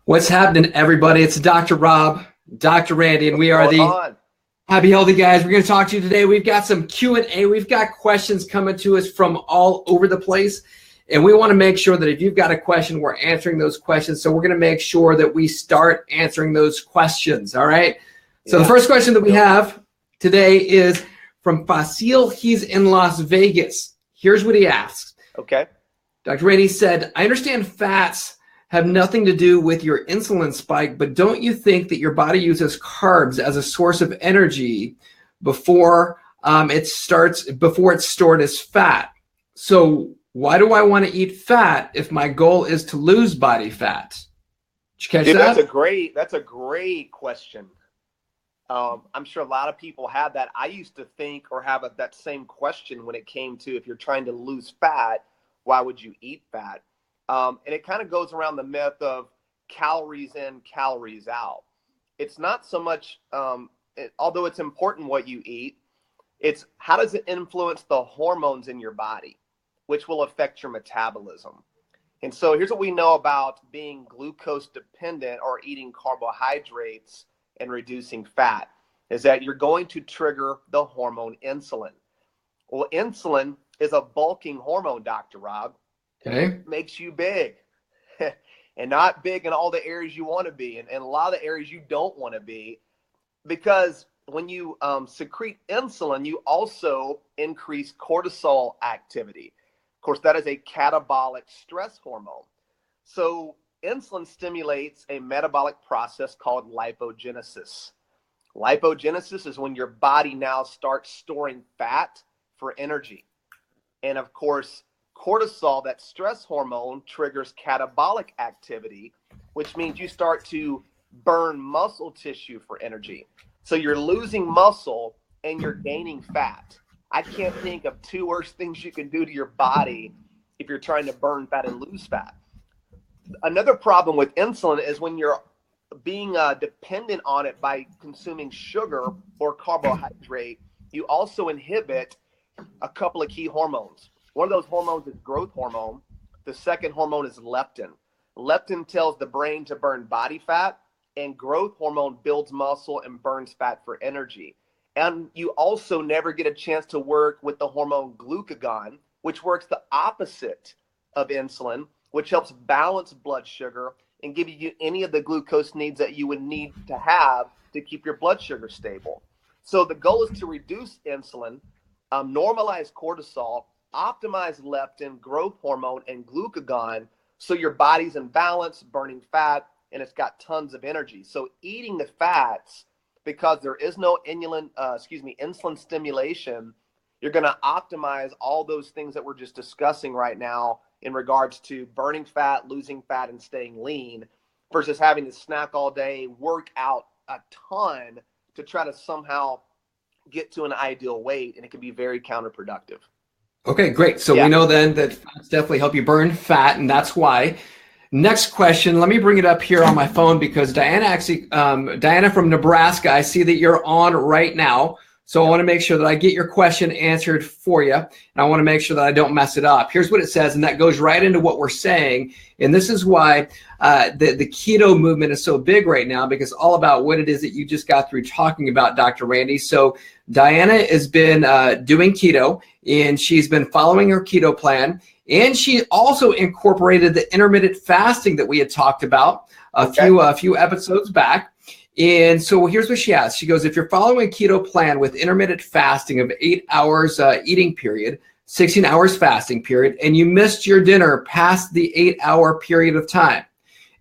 What's happening, everybody? It's Dr. Rob, Dr. Randy, and we are the Happy Healthy Guys. We're going to talk to you today. We've got some Q&A. We've got questions coming to us from all over the place, and we want to make sure that if you've got a question, we're answering those questions. So we're going to make sure that we start answering those questions, all right? So the first question that we have today is from Fasil. He's in Las Vegas. Here's what he asks. Okay. Dr. Randy said, I understand fats have nothing to do with your insulin spike, but don't you think that your body uses carbs as a source of energy before it's stored as fat? So why do I want to eat fat if my goal is to lose body fat? Did you catch that? That's a great question. I'm sure a lot of people have that. I used to think or have that same question when it came to if you're trying to lose fat, why would you eat fat? And it kind of goes around the myth of calories in, calories out. It's not so much, although it's important what you eat, it's how does it influence the hormones in your body, which will affect your metabolism. And so here's what we know about being glucose dependent or eating carbohydrates and reducing fat, is that you're going to trigger the hormone insulin. Well, insulin is a bulking hormone, Dr. Rob. Okay. It makes you big and not big in all the areas you want to be and a lot of the areas you don't want to be, because when you secrete insulin, you also increase cortisol activity. Of course, that is a catabolic stress hormone. So insulin stimulates a metabolic process called lipogenesis. Lipogenesis is when your body now starts storing fat for energy. And of course, cortisol, that stress hormone, triggers catabolic activity, which means you start to burn muscle tissue for energy. So you're losing muscle and you're gaining fat. I can't think of two worse things you can do to your body if you're trying to burn fat and lose fat. Another problem with insulin is when you're being dependent on it by consuming sugar or carbohydrate, you also inhibit a couple of key hormones. One of those hormones is growth hormone. The second hormone is leptin. Leptin tells the brain to burn body fat, and growth hormone builds muscle and burns fat for energy. And you also never get a chance to work with the hormone glucagon, which works the opposite of insulin, which helps balance blood sugar and give you any of the glucose needs that you would need to have to keep your blood sugar stable. So the goal is to reduce insulin, normalize cortisol, optimize leptin, growth hormone, and glucagon so your body's in balance, burning fat, and it's got tons of energy. So eating the fats, because there is no insulin stimulation, you're going to optimize all those things that we're just discussing right now in regards to burning fat, losing fat, and staying lean, versus having to snack all day, work out a ton to try to somehow get to an ideal weight, and it can be very counterproductive. Okay, great. So we know then that fats definitely help you burn fat, and that's why. Next question, let me bring it up here on my phone because Diana from Nebraska, I see that you're on right now. So I want to make sure that I get your question answered for you, and I want to make sure that I don't mess it up. Here's what it says, and that goes right into what we're saying. And this is why the keto movement is so big right now, because all about what it is that you just got through talking about, Dr. Randy. So Diana has been doing keto, and she's been following her keto plan. And she also incorporated the intermittent fasting that we had talked about a few episodes back. And so here's what she asks. She goes, if you're following a keto plan with intermittent fasting of 8 hours eating period, 16 hours fasting period, and you missed your dinner past the 8-hour period of time,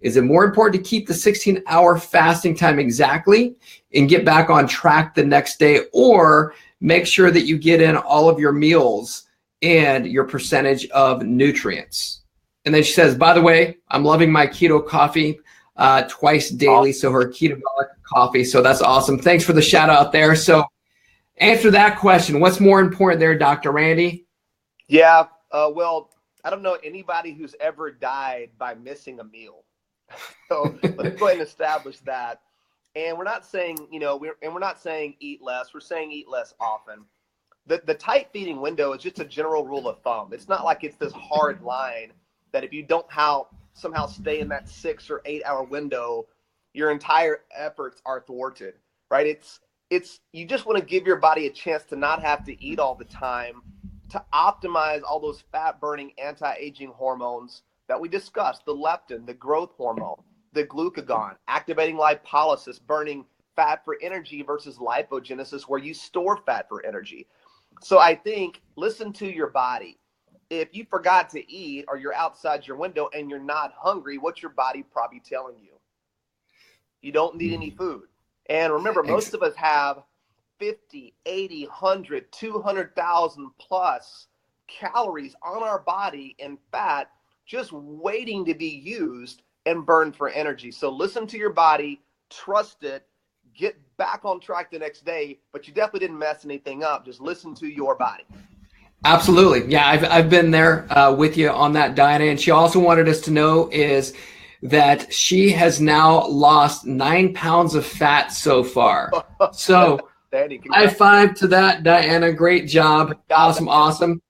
is it more important to keep the 16-hour fasting time exactly and get back on track the next day, or make sure that you get in all of your meals and your percentage of nutrients? And then she says, by the way, I'm loving my keto coffee twice daily. So her ketogenic coffee. So that's awesome. Thanks for the shout out there. So answer that question. What's more important there, Dr. Randy? Yeah. Well, I don't know anybody who's ever died by missing a meal. So let's go ahead and establish that. And we're not saying, we're not saying eat less. We're saying eat less often. The tight feeding window is just a general rule of thumb. It's not like it's this hard line that if you don't somehow stay in that 6 or 8 hour window, your entire efforts are thwarted, right? You just want to give your body a chance to not have to eat all the time, to optimize all those fat burning anti-aging hormones that we discussed, the leptin, the growth hormone, the glucagon, activating lipolysis, burning fat for energy versus lipogenesis, where you store fat for energy. So I think, listen to your body. If you forgot to eat or you're outside your window and you're not hungry, what's your body probably telling you? You don't need any food. And remember, most of us have 50, 80, 100, 200,000 plus calories on our body and fat just waiting to be used and burned for energy. So listen to your body, trust it, get back on track the next day, but you definitely didn't mess anything up. Just listen to your body. Absolutely. Yeah, I've been there with you on that, Diana. And she also wanted us to know is that she has now lost 9 pounds of fat so far. So high five to that, Diana. Great job. Awesome.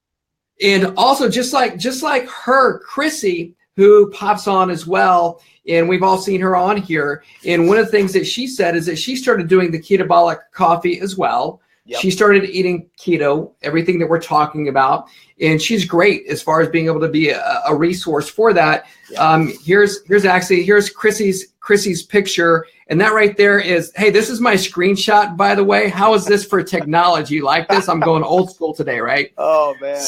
And also just like her, Chrissy, who pops on as well, and we've all seen her on here. And one of the things that she said is that she started doing the ketabolic coffee as well. Yep. She started eating keto, everything that we're talking about, and she's great as far as being able to be a resource for that. Yep. Here's Chrissy's picture, and that right there is, hey, this is my screenshot, by the way. How is this for technology? Like this? I'm going old school today, right? Oh man.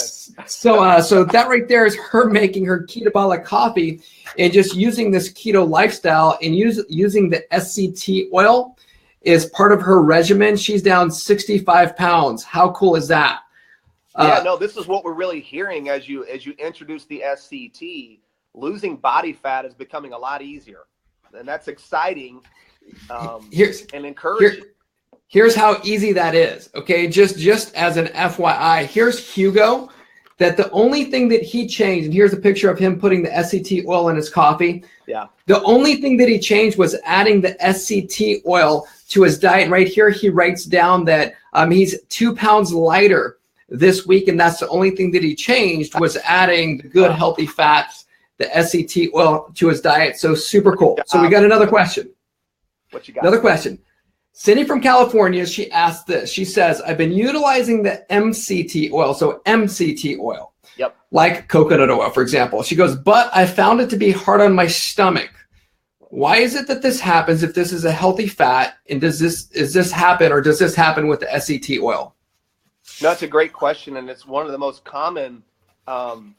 So that right there is her making her ketabolic coffee and just using this keto lifestyle and using the SCT oil is part of her regimen. She's down 65 pounds. How cool is that? This is what we're really hearing as you introduce the SCT. Losing body fat is becoming a lot easier, and that's exciting and encouraging. Here's how easy that is. Okay, just as an FYI, here's Hugo. That the only thing that he changed, and here's a picture of him putting the SCT oil in his coffee. Yeah. The only thing that he changed was adding the SCT oil to his diet. And right here, he writes down that he's 2 pounds lighter this week, and that's the only thing that he changed was adding the good healthy fats, the SCT oil to his diet. So super cool. So we got another question. What you got? Another question. Cindy from California, she asked this. She says, I've been utilizing the MCT oil, so MCT oil, like coconut oil, for example. She goes, but I found it to be hard on my stomach. Why is it that this happens if this is a healthy fat? And does this happen with the SCT oil? No, it's a great question. And it's one of the most common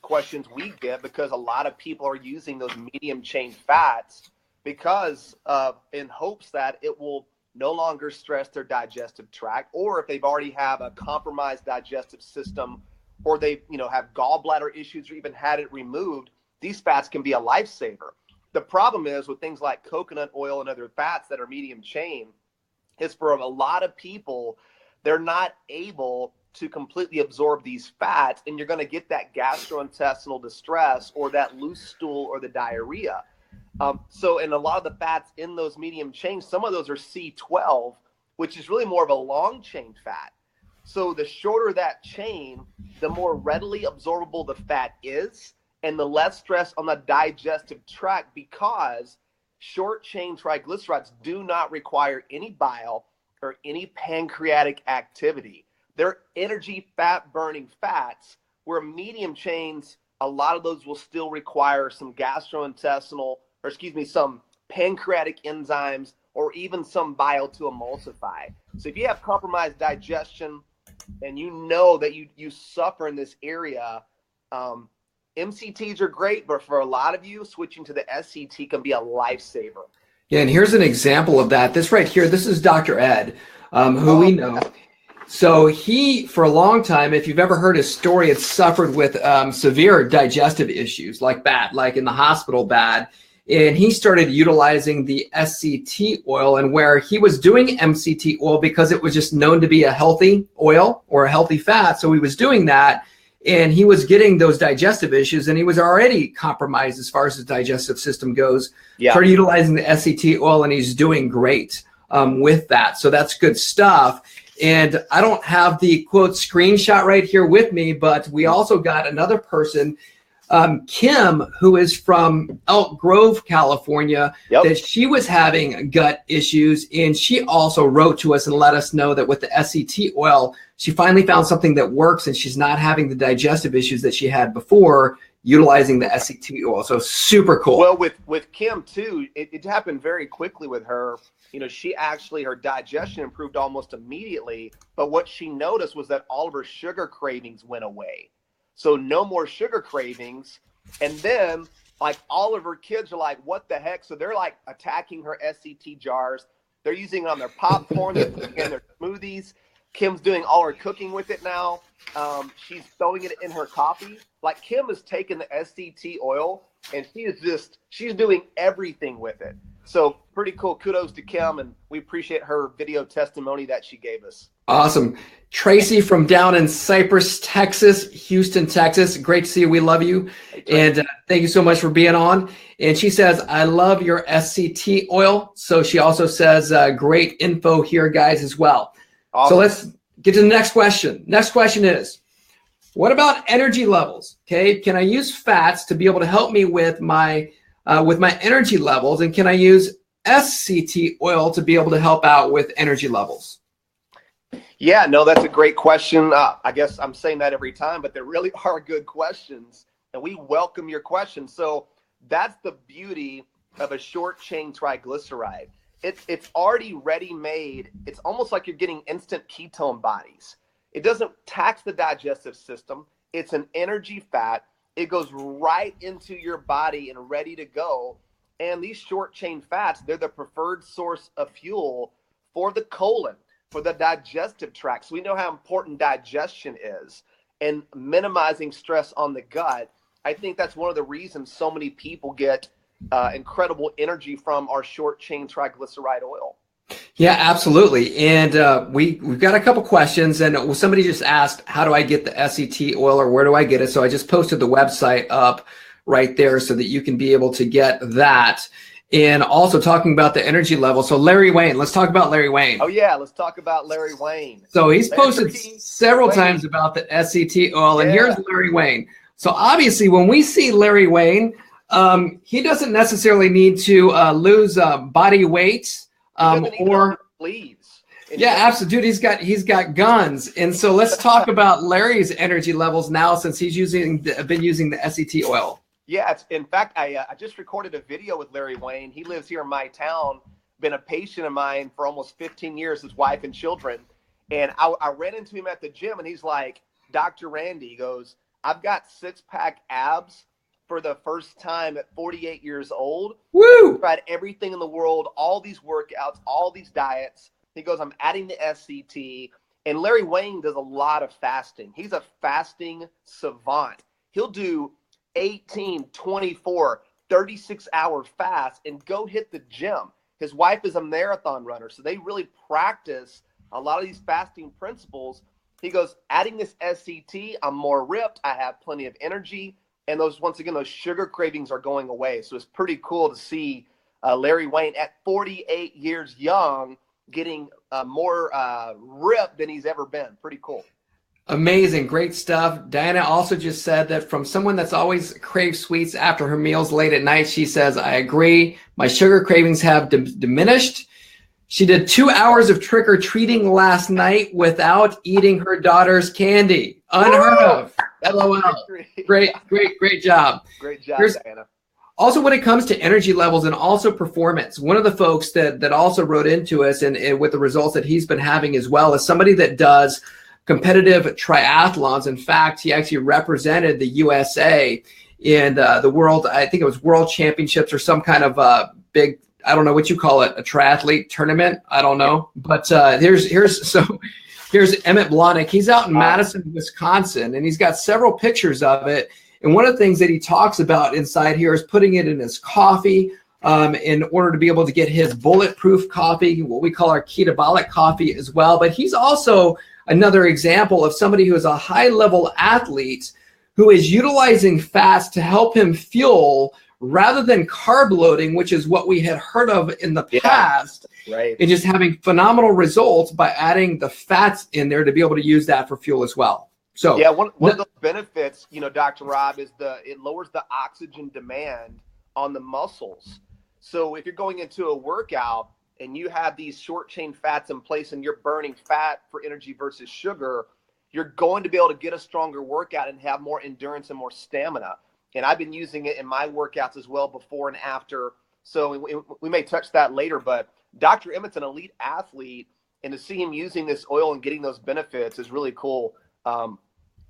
questions we get because a lot of people are using those medium chain fats because in hopes that it will no longer stress their digestive tract, or if they've already have a compromised digestive system, or they have gallbladder issues or even had it removed, these fats can be a lifesaver. The problem is with things like coconut oil and other fats that are medium chain is for a lot of people, they're not able to completely absorb these fats, and you're going to get that gastrointestinal distress or that loose stool or the diarrhea. So in a lot of the fats in those medium chains, some of those are C12, which is really more of a long chain fat. So the shorter that chain, the more readily absorbable the fat is and the less stress on the digestive tract because short chain triglycerides do not require any bile or any pancreatic activity. They're energy fat burning fats, where medium chains, a lot of those will still require some some pancreatic enzymes or even some bile to emulsify. So if you have compromised digestion and you know that you suffer in this area, MCTs are great, but for a lot of you, switching to the SCT can be a lifesaver. Yeah, and here's an example of that. This right here, this is Dr. Ed, who we know. So he, for a long time, if you've ever heard his story, had suffered with severe digestive issues, like in the hospital bad. And he started utilizing the SCT oil, and where he was doing MCT oil because it was just known to be a healthy oil or a healthy fat. So he was doing that, and he was getting those digestive issues, and he was already compromised as far as his digestive system goes. Yeah. Started utilizing the SCT oil, and he's doing great with that. So that's good stuff. And I don't have the quote screenshot right here with me, but we also got another person Kim, who is from Elk Grove, California, Yep. that she was having gut issues. And she also wrote to us and let us know that with the SCT oil, she finally found something that works and she's not having the digestive issues that she had before utilizing the SCT oil. So super cool. Well, with Kim too, it happened very quickly with her. You know, she actually, her digestion improved almost immediately. But what she noticed was that all of her sugar cravings went away. So no more sugar cravings. And then like all of her kids are like, what the heck? So they're like attacking her SCT jars. They're using it on their popcorn and their smoothies. Kim's doing all her cooking with it now. She's throwing it in her coffee. Like Kim has taken the SCT oil and she's doing everything with it. So pretty cool. Kudos to Kim, and we appreciate her video testimony that she gave us. Awesome. Tracy from down in Cypress, Texas, Houston, Texas. Great to see you. We love you. And thank you so much for being on. And she says, I love your SCT oil. So she also says, great info here, guys, as well. Awesome. So let's get to the next question. Next question is, what about energy levels? Okay. Can I use fats to be able to help me with my energy levels? And can I use SCT oil to be able to help out with energy levels? Yeah, no, that's a great question. I guess I'm saying that every time, but they really are good questions, and we welcome your questions. So that's the beauty of a short chain triglyceride. It's already ready made. It's almost like you're getting instant ketone bodies. It doesn't tax the digestive system. It's an energy fat. It goes right into your body and ready to go. And these short chain fats, they're the preferred source of fuel for the colon, for the digestive tract. So we know how important digestion is and minimizing stress on the gut. I think that's one of the reasons so many people get incredible energy from our short chain triglyceride oil. Yeah, absolutely. And we've got a couple questions, and somebody just asked, how do I get the SCT oil, or where do I get it? So I just posted the website up right there so that you can be able to get that. And also talking about the energy level. So Larry Wayne, let's talk about Larry Wayne. Oh yeah, let's talk about Larry Wayne. So he's posted several times about the SCT oil, and here's Larry Wayne. So obviously when we see Larry Wayne, he doesn't necessarily need to lose body weight. Or leaves. Yeah, absolutely. Dude, he's got guns. And so let's talk about Larry's energy levels now, since he's been using the SCT oil. Yeah, in fact, I just recorded a video with Larry Wayne. He lives here in my town, been a patient of mine for almost 15 years, his wife and children. And I ran into him at the gym, and he's like, Dr. Randy, he goes, I've got six-pack abs for the first time at 48 years old. Woo! I've tried everything in the world, all these workouts, all these diets. He goes, I'm adding the SCT. And Larry Wayne does a lot of fasting. He's a fasting savant. He'll do 18, 24, 36-hour fast and go hit the gym. His wife is a marathon runner, so they really practice a lot of these fasting principles. He goes, adding this SCT, I'm more ripped. I have plenty of energy. And those sugar cravings are going away. So it's pretty cool to see Larry Wayne at 48 years young getting more ripped than he's ever been. Pretty cool. Amazing. Great stuff. Diana also just said that from someone that's always craved sweets after her meals late at night, she says, I agree. My sugar cravings have diminished. She did 2 hours of trick-or-treating last night without eating her daughter's candy. Unheard of. LOL. Great job. Great job, Diana. Also, when it comes to energy levels and also performance, one of the folks that also wrote into us and with the results that he's been having as well is somebody that does competitive triathlons. In fact, he actually represented the USA in the world, I think it was World Championships or some kind of big, I don't know what you call it, a triathlete tournament. I don't know. But here's Emmett Blahnik. He's out in Madison, Wisconsin, and he's got several pictures of it. And one of the things that he talks about inside here is putting it in his coffee in order to be able to get his bulletproof coffee, what we call our ketabolic coffee as well. But he's also another example of somebody who is a high-level athlete who is utilizing fats to help him fuel rather than carb loading, which is what we had heard of in the past, right? And just having phenomenal results by adding the fats in there to be able to use that for fuel as well. So yeah, one of the benefits, Dr. Rob, is it lowers the oxygen demand on the muscles. So if you're going into a workout and you have these short chain fats in place and you're burning fat for energy versus sugar, you're going to be able to get a stronger workout and have more endurance and more stamina. And I've been using it in my workouts as well, before and after. So we may touch that later, but Dr. Emmett's an elite athlete, and to see him using this oil and getting those benefits is really cool.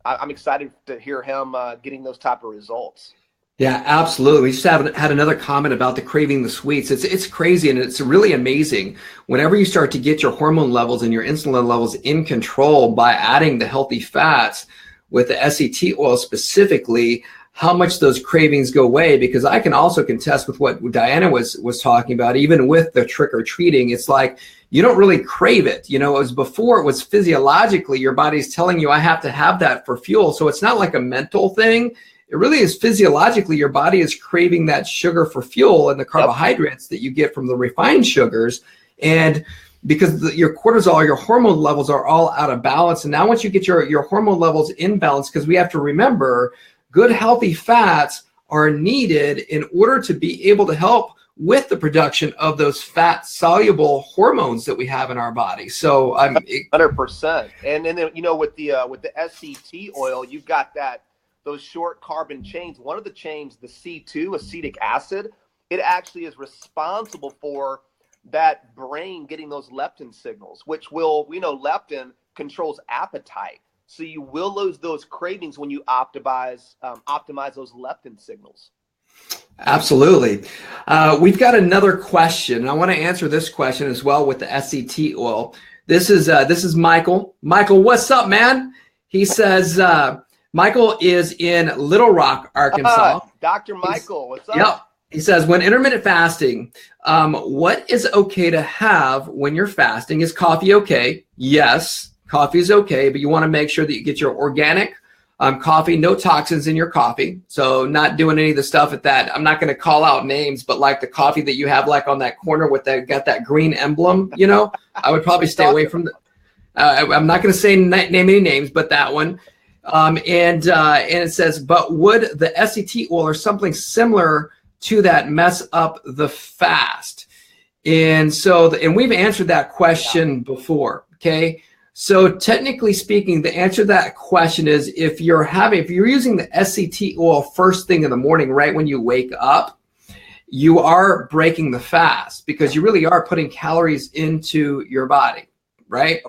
I'm excited to hear him getting those type of results. Yeah, absolutely. We just had another comment about the craving the sweets. It's crazy, and it's really amazing whenever you start to get your hormone levels and your insulin levels in control by adding the healthy fats with the SET oil specifically, how much those cravings go away. Because I can also contest with what Diana was talking about, even with the trick or treating. It's like you don't really crave it. It was before, it was physiologically your body's telling you I have to have that for fuel. So it's not like a mental thing. It really is physiologically your body is craving that sugar for fuel and the carbohydrates that you get from the refined sugars. And because your cortisol, your hormone levels are all out of balance. And now once you get your hormone levels in balance, because we have to remember good healthy fats are needed in order to be able to help with the production of those fat soluble hormones that we have in our body. So I'm 100%. And then with the SCT oil, you've got those short carbon chains. One of the chains, the C2 acetic acid, it actually is responsible for that brain getting those leptin signals, which we know leptin controls appetite. So you will lose those cravings when you optimize those leptin signals. Absolutely. We've got another question, and I want to answer this question as well with the SCT oil. This is Michael. Michael, what's up, man? He says, Michael is in Little Rock, Arkansas. Dr. Michael, what's up? Yep. He says, when intermittent fasting, what is okay to have when you're fasting? Is coffee okay? Yes, coffee is okay, but you want to make sure that you get your organic coffee, no toxins in your coffee. So not doing any of the stuff at that. I'm not going to call out names, but like the coffee that you have like on that corner with got that green emblem, I would probably stay away from I'm not going to say name any names, but that one. And it says, but would the SCT oil or something similar to that mess up the fast? And so, and we've answered that question before. Okay. So technically speaking, the answer to that question is if you're using the SCT oil first thing in the morning, right when you wake up, you are breaking the fast because you really are putting calories into your body, right?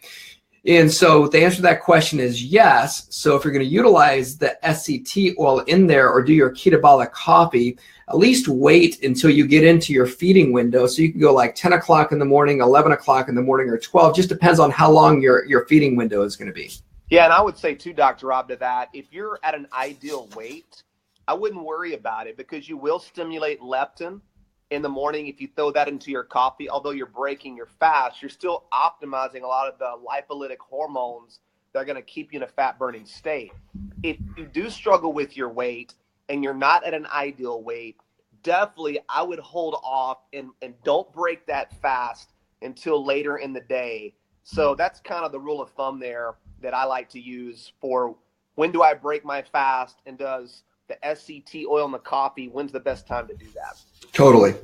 And so the answer to that question is yes. So if you're going to utilize the SCT oil in there or do your ketabolic coffee, at least wait until you get into your feeding window. So you can go like 10 o'clock in the morning, 11 o'clock in the morning, or 12. Just depends on how long your feeding window is going to be. Yeah, and I would say too, Dr. Rob, to that, if you're at an ideal weight, I wouldn't worry about it because you will stimulate leptin in the morning if you throw that into your coffee. Although you're breaking your fast, you're still optimizing a lot of the lipolytic hormones that are going to keep you in a fat-burning state. If you do struggle with your weight and you're not at an ideal weight, definitely I would hold off and don't break that fast until later in the day. So that's kind of the rule of thumb there that I like to use for when do I break my fast, and does the SCT oil in the coffee, when's the best time to do that? Totally.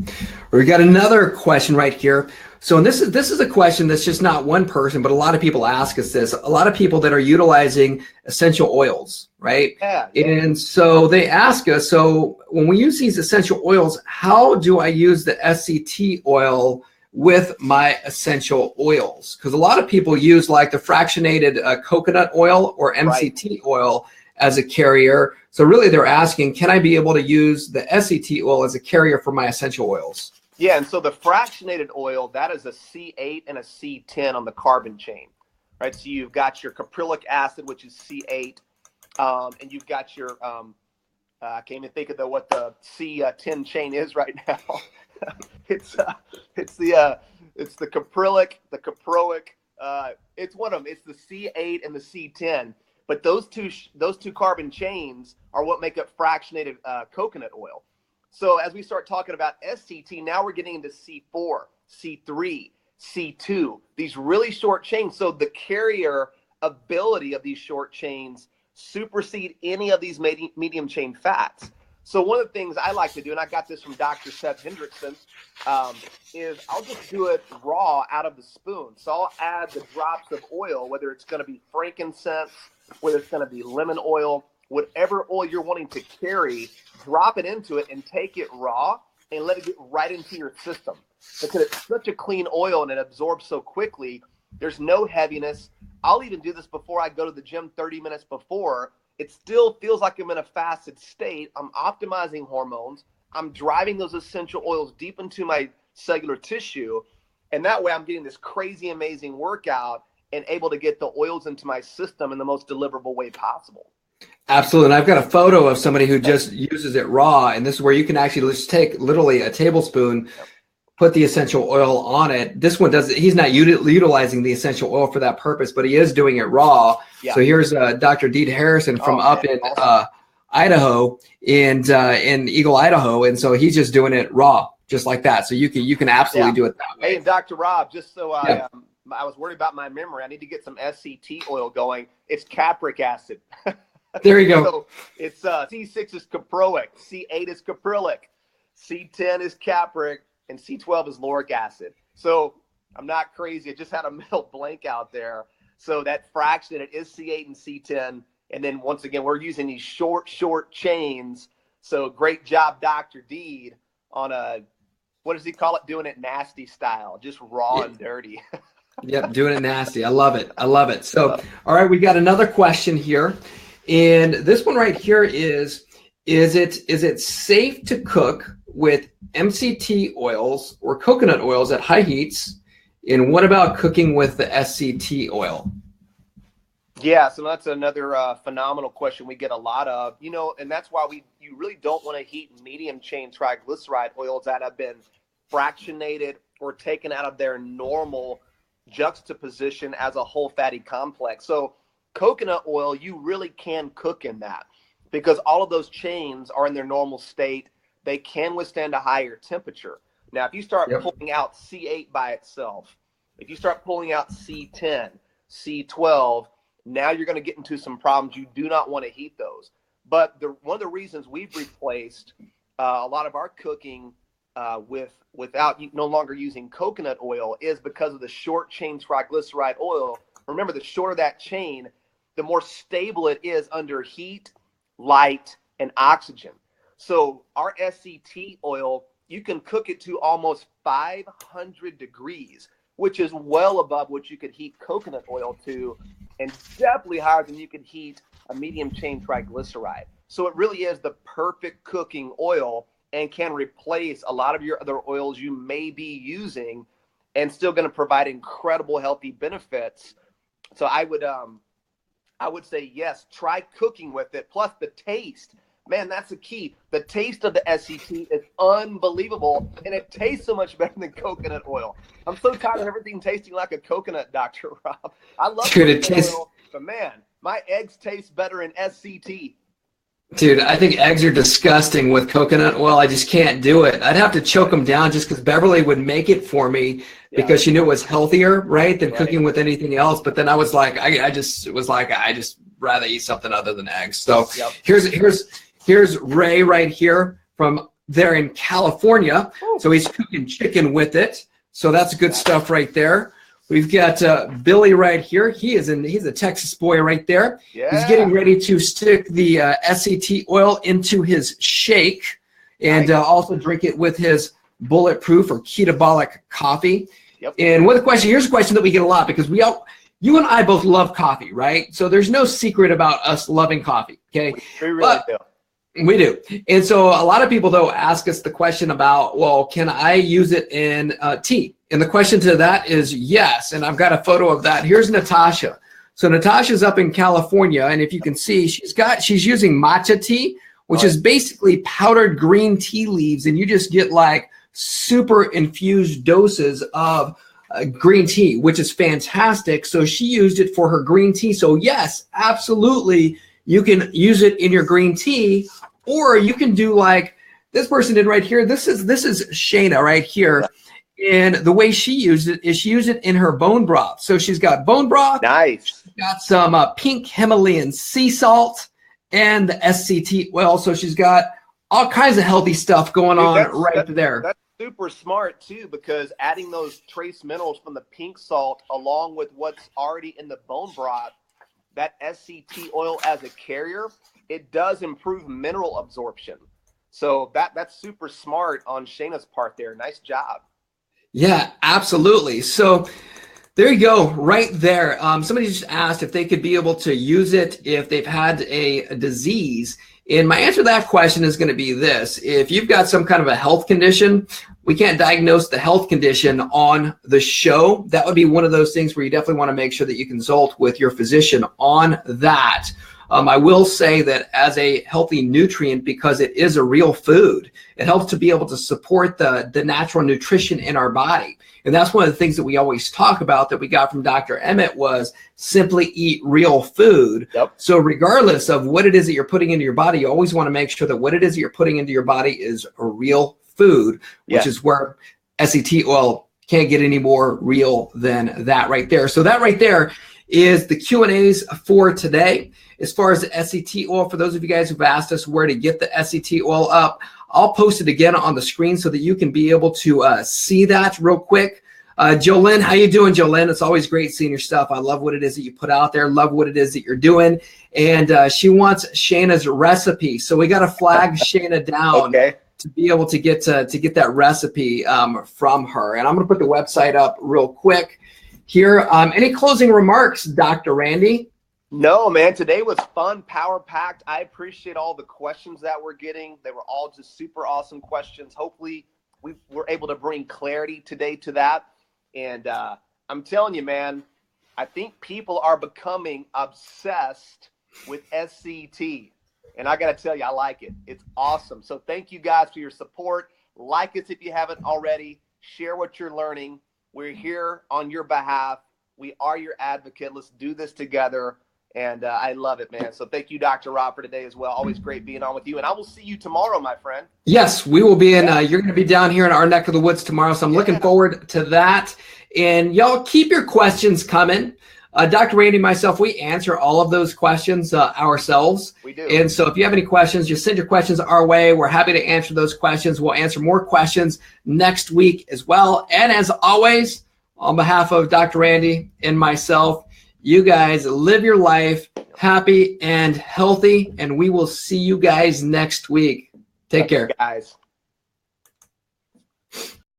We got another question right here. So, and this is a question that's just not one person, but a lot of people ask us this. A lot of people that are utilizing essential oils, right? Yeah. And so they ask us, so when we use these essential oils, how do I use the SCT oil with my essential oils? Because a lot of people use like the fractionated coconut oil or MCT oil as a carrier. So really they're asking, can I be able to use the SCT oil as a carrier for my essential oils? Yeah, and so the fractionated oil, that is a C8 and a C10 on the carbon chain, right? So you've got your caprylic acid, which is C8, and you've got your, I can't even think of what the C10 chain is right now. It's the caprylic, the caproic, it's one of them. It's the C8 and the C10. But those two carbon chains are what make up fractionated coconut oil. So as we start talking about SCT, now we're getting into C4, C3, C2, these really short chains. So the carrier ability of these short chains supersede any of these medium chain fats. So one of the things I like to do, and I got this from Dr. Seth Hendrickson, is I'll just do it raw out of the spoon. So I'll add the drops of oil, whether it's going to be frankincense, whether it's going to be lemon oil, whatever oil you're wanting to carry, drop it into it and take it raw and let it get right into your system. Because it's such a clean oil and it absorbs so quickly, there's no heaviness. I'll even do this before I go to the gym 30 minutes before. It still feels like I'm in a fasted state. I'm optimizing hormones. I'm driving those essential oils deep into my cellular tissue. And that way I'm getting this crazy, amazing workout and able to get the oils into my system in the most deliverable way possible. Absolutely. And I've got a photo of somebody who just uses it raw. And this is where you can actually just take literally a tablespoon, put the essential oil on it. This one does. He's not utilizing the essential oil for that purpose, but he is doing it raw. Yeah. So here's Dr. Deed Harrison from in Idaho, in Eagle, Idaho, and so he's just doing it raw, just like that. So you can absolutely do it that way. Hey, Dr. Rob, just so I was worried about my memory. I need to get some SCT oil going. It's capric acid. There you go. So it's C6 is caproic, C8 is caprylic, C10 is capric, and C12 is lauric acid. So I'm not crazy. I just had a mental blank out there. So that fraction, it is C8 and C10. And then once again, we're using these short chains. So great job, Dr. Deed, on what does he call it? Doing it nasty style, just raw and dirty. Yep, doing it nasty. I love it. I love it. So, all right, we got another question here. And this one right here is it safe to cook with MCT oils or coconut oils at high heats? And what about cooking with the SCT oil? Yeah, so that's another phenomenal question we get a lot of, and that's why you really don't want to heat medium chain triglyceride oils that have been fractionated or taken out of their normal juxtaposition as a whole fatty complex. So coconut oil, you really can cook in that because all of those chains are in their normal state. They can withstand a higher temperature. Now, if you start pulling out C8 by itself, if you start pulling out C10, C12, now you're going to get into some problems. You do not want to heat those. But one of the reasons we've replaced a lot of our cooking without no longer using coconut oil is because of the short chain triglyceride oil. Remember, the shorter that chain, the more stable it is under heat, light, and oxygen. So our SCT oil, you can cook it to almost 500 degrees, which is well above what you could heat coconut oil to, and definitely higher than you could heat a medium chain triglyceride. So it really is the perfect cooking oil and can replace a lot of your other oils you may be using and still going to provide incredible healthy benefits. So I would say, yes, try cooking with it. Plus the taste, man, that's the key. The taste of the SCT is unbelievable, and it tastes so much better than coconut oil. I'm so tired of everything tasting like a coconut, Dr. Rob. I love coconut oil, but man, my eggs taste better in SCT. Dude, I think eggs are disgusting with coconut oil. I just can't do it. I'd have to choke them down just because Beverly would make it for me because she knew it was healthier, right, than cooking with anything else. But then I was like, I just rather eat something other than eggs. So here's Ray right here from there in California. So he's cooking chicken with it. So that's good stuff right there. We've got Billy right here. He's a Texas boy right there. Yeah. He's getting ready to stick the SCT oil into his shake and also drink it with his bulletproof or ketabolic coffee. Yep. And here's a question that we get a lot because you and I both love coffee, right? So there's no secret about us loving coffee, okay? We really do. We do. And so a lot of people, though, ask us the question about, well, can I use it in tea? And the question to that is yes. And I've got a photo of that. Here's Natasha. So Natasha's up in California. And if you can see, she's using matcha tea, which is basically powdered green tea leaves. And you just get like super infused doses of green tea, which is fantastic. So she used it for her green tea. So yes, absolutely. You can use it in your green tea, or you can do like this person did right here. This is Shayna right here. And the way she used it is she used it in her bone broth. So she's got bone broth. Nice. She's got some pink Himalayan sea salt and the SCT oil. So she's got all kinds of healthy stuff going on right there. That's super smart too, because adding those trace minerals from the pink salt along with what's already in the bone broth, that SCT oil as a carrier, it does improve mineral absorption. So that's super smart on Shayna's part there. Nice job. Yeah, absolutely. So there you go, right there. Somebody just asked if they could be able to use it if they've had a disease. And my answer to that question is going to be this. If you've got some kind of a health condition, we can't diagnose the health condition on the show. That would be one of those things where you definitely want to make sure that you consult with your physician on that. I will say that as a healthy nutrient, because it is a real food, it helps to be able to support the natural nutrition in our body. And that's one of the things that we always talk about that we got from Dr. Emmett was simply eat real food. Yep. So regardless of what it is that you're putting into your body, you always want to make sure that what it is that you're putting into your body is a real food, which is where SCT oil can't get any more real than that right there. So that right there is the Q&As for today. As far as the SCT oil, for those of you guys who've asked us where to get the SCT oil up, I'll post it again on the screen so that you can be able to see that real quick. Jolynn, how you doing, Jolynn? It's always great seeing your stuff. I love what it is that you put out there. Love what it is that you're doing. And she wants Shayna's recipe. So we got to flag Shayna down to be able to get that recipe from her. And I'm going to put the website up real quick here. Any closing remarks, Dr. Randy? No, man, today was fun, power-packed. I appreciate all the questions that we're getting. They were all just super awesome questions. Hopefully, we were able to bring clarity today to that. And I'm telling you, man, I think people are becoming obsessed with SCT. And I got to tell you, I like it. It's awesome. So thank you guys for your support. Like us if you haven't already. Share what you're learning. We're here on your behalf. We are your advocate. Let's do this together. And I love it, man. So thank you, Dr. Rob, for today as well. Always great being on with you. And I will see you tomorrow, my friend. Yes, we will be in. You're going to be down here in our neck of the woods tomorrow. So I'm looking forward to that. And y'all keep your questions coming. Dr. Randy and myself, we answer all of those questions ourselves. We do. And so if you have any questions, just send your questions our way. We're happy to answer those questions. We'll answer more questions next week as well. And as always, on behalf of Dr. Randy and myself, you guys live your life happy and healthy, and we will see you guys next week. Take care, guys.